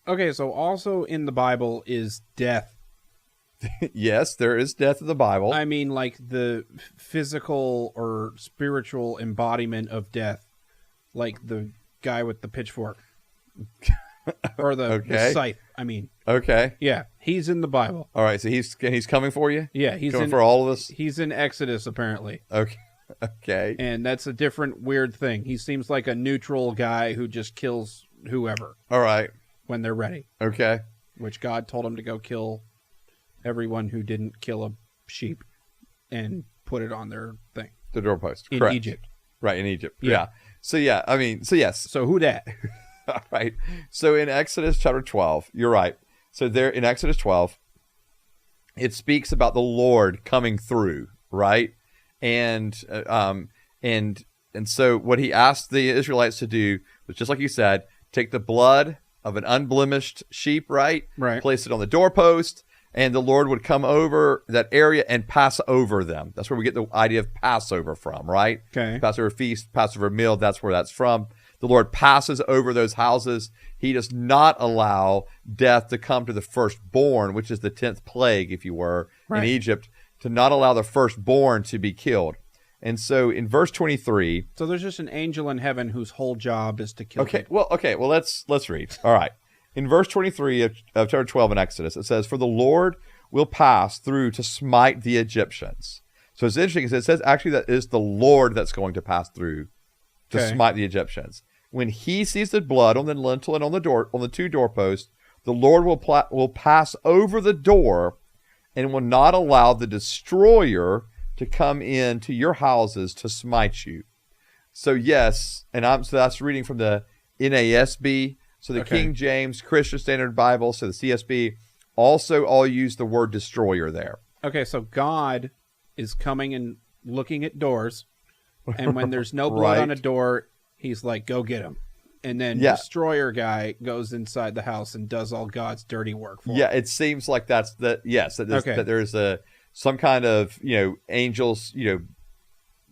Okay, so also in the Bible is death. Yes, there is death in the Bible. I mean, like the physical or spiritual embodiment of death, like the guy with the pitchfork or the scythe. I mean, okay, yeah, he's in the Bible. All right, so he's coming for you. Yeah, he's coming for all of us. He's in Exodus apparently. Okay, and that's a different weird thing. He seems like a neutral guy who just kills whoever. All right, when they're ready. Okay, which God told him to go kill everyone who didn't kill a sheep and put it on their thing. The doorpost. In Correct. Egypt. Right, in Egypt. Yeah. So, yeah, I mean, so yes. So who dat? All right. So in Exodus chapter 12, you're right. So there in Exodus 12, it speaks about the Lord coming through, right? And so what he asked the Israelites to do was just like you said, take the blood of an unblemished sheep, right? Right. Place it on the doorpost. And the Lord would come over that area and pass over them. That's where we get the idea of Passover from, right? Okay. Passover feast, Passover meal, that's where that's from. The Lord passes over those houses. He does not allow death to come to the firstborn, which is the 10th plague, if you were, in Egypt, to not allow the firstborn to be killed. And so in verse 23... So there's just an angel in heaven whose whole job is to kill people. Well, let's read. All right. In verse 23 of chapter 12 in Exodus, it says, "For the Lord will pass through to smite the Egyptians." So it's interesting because it says actually that it is the Lord that's going to pass through to smite the Egyptians. When he sees the blood on the lintel and on the two doorposts, the Lord will pass over the door and will not allow the destroyer to come into your houses to smite you. So yes, so that's reading from the NASB. So the King James, Christian Standard Bible, so the CSB, also all use the word destroyer there. Okay, so God is coming and looking at doors, and when there's no blood on a door, he's like, go get him. And then destroyer guy goes inside the house and does all God's dirty work for him. Yeah, it seems like that's that there's some kind of, angels,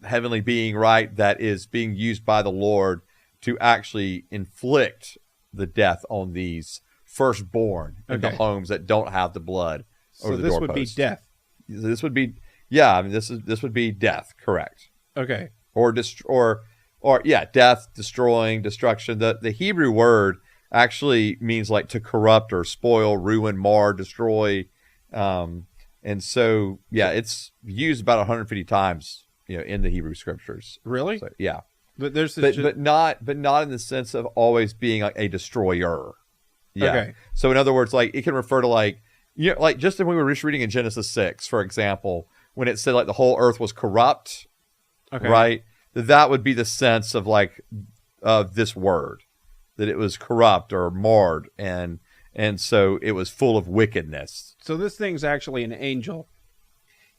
heavenly being, right, that is being used by the Lord to actually inflict the death on these firstborn in the homes that don't have the blood over the doorpost. So this would be death. This would be, this would be death, correct. Okay. Or death, destroying, destruction. The Hebrew word actually means like to corrupt or spoil, ruin, mar, destroy. And so, it's used about 150 times, in the Hebrew scriptures. Really? So, yeah. But there's but not in the sense of always being like a destroyer. Yeah. Okay. So in other words, like it can refer to like just when we were just reading in Genesis 6, for example, when it said like the whole earth was corrupt, right? That would be the sense of like of this word, that it was corrupt or marred, and so it was full of wickedness. So this thing's actually an angel.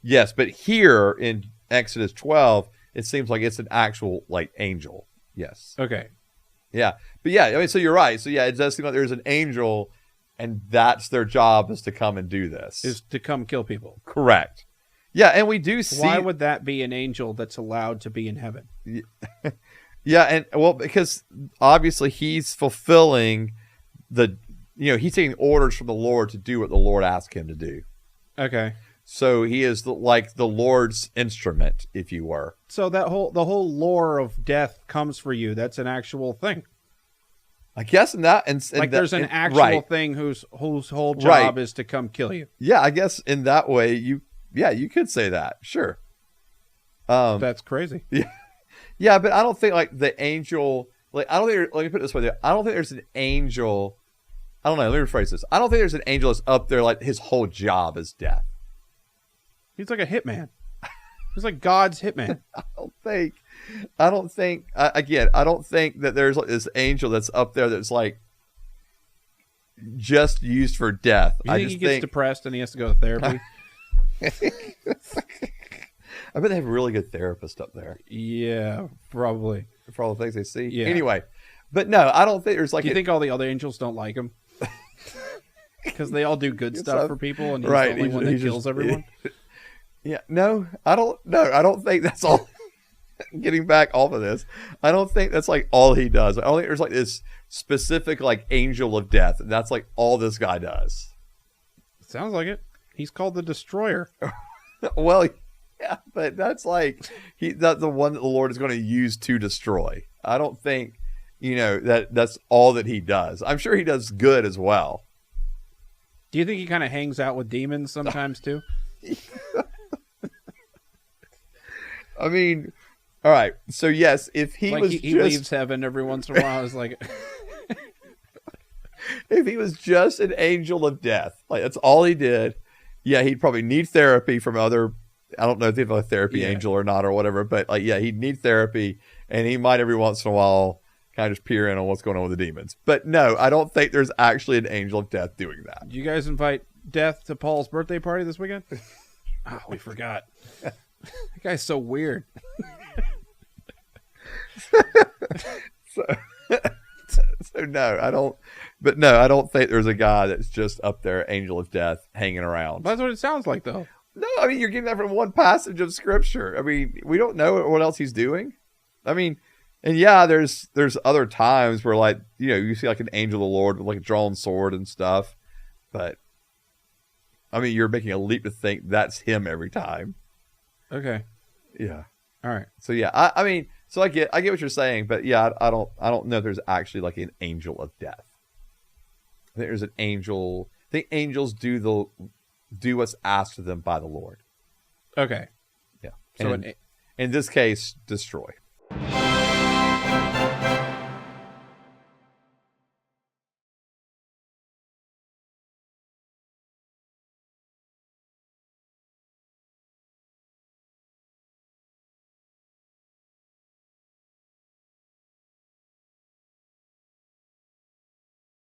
Yes, but here in Exodus 12. It seems like it's an actual like angel. Yes. Okay. Yeah. But I mean, so you're right. So it does seem like there's an angel, and that's their job is to come and do this. Is to come kill people. Correct. Yeah, and we do see. Why would that be an angel that's allowed to be in heaven? Yeah, and well, because obviously he's fulfilling he's taking orders from the Lord to do what the Lord asked him to do. Okay. So he is like the Lord's instrument, if you were. So the whole lore of death comes for you. That's an actual thing. I guess there's an actual thing whose whole job is to come kill you. Yeah, I guess in that way you could say that. Sure. That's crazy. Yeah. Yeah, but I don't think like the angel, like I don't think, let me put it this way. I don't think there's an angel. I don't know. Let me rephrase this. I don't think there's an angel that's up there like his whole job is death. He's like a hitman. He's like God's hitman. I don't think that there's like this angel that's up there that's like just used for death. You think he gets depressed and he has to go to therapy? I bet they have a really good therapist up there. Yeah, probably. For all the things they see. Yeah. Anyway, but no, I don't think there's like... Do you think all the other angels don't like him? Because they all do good stuff for people and he's the only one that kills everyone? Yeah, no, I don't think that's all. Getting back off of this, I don't think that's like all he does. I don't think there's like this specific like angel of death. And that's like all this guy does. Sounds like it. He's called the Destroyer. Well, yeah, but that's like that's the one that the Lord is going to use to destroy. I don't think, that's all that he does. I'm sure he does good as well. Do you think he kind of hangs out with demons sometimes too? I mean, all right. So yes, if he like was he leaves heaven every once in a while, it's like if he was just an angel of death, like that's all he did. Yeah, he'd probably need therapy from other. I don't know if they have a therapy angel or not or whatever, but like, yeah, he'd need therapy, and he might every once in a while kind of just peer in on what's going on with the demons. But no, I don't think there's actually an angel of death doing that. Did you guys invite Death to Paul's birthday party this weekend? Oh, we forgot. That guy's so weird. So no, I don't. But no, I don't think there's a guy that's just up there, angel of death, hanging around. That's what it sounds like, though. No, I mean, you're getting that from one passage of scripture. I mean, we don't know what else he's doing. I mean, and yeah, there's other times where, like, you see like an angel of the Lord with like a drawn sword and stuff. But I mean, you're making a leap to think that's him every time. Okay. Yeah. All right. So yeah, I mean, so I get what you're saying, but yeah, I don't know if there's actually like an angel of death. I think there's an angel. I think angels do what's asked of them by the Lord. Okay. Yeah. So in this case, destroy.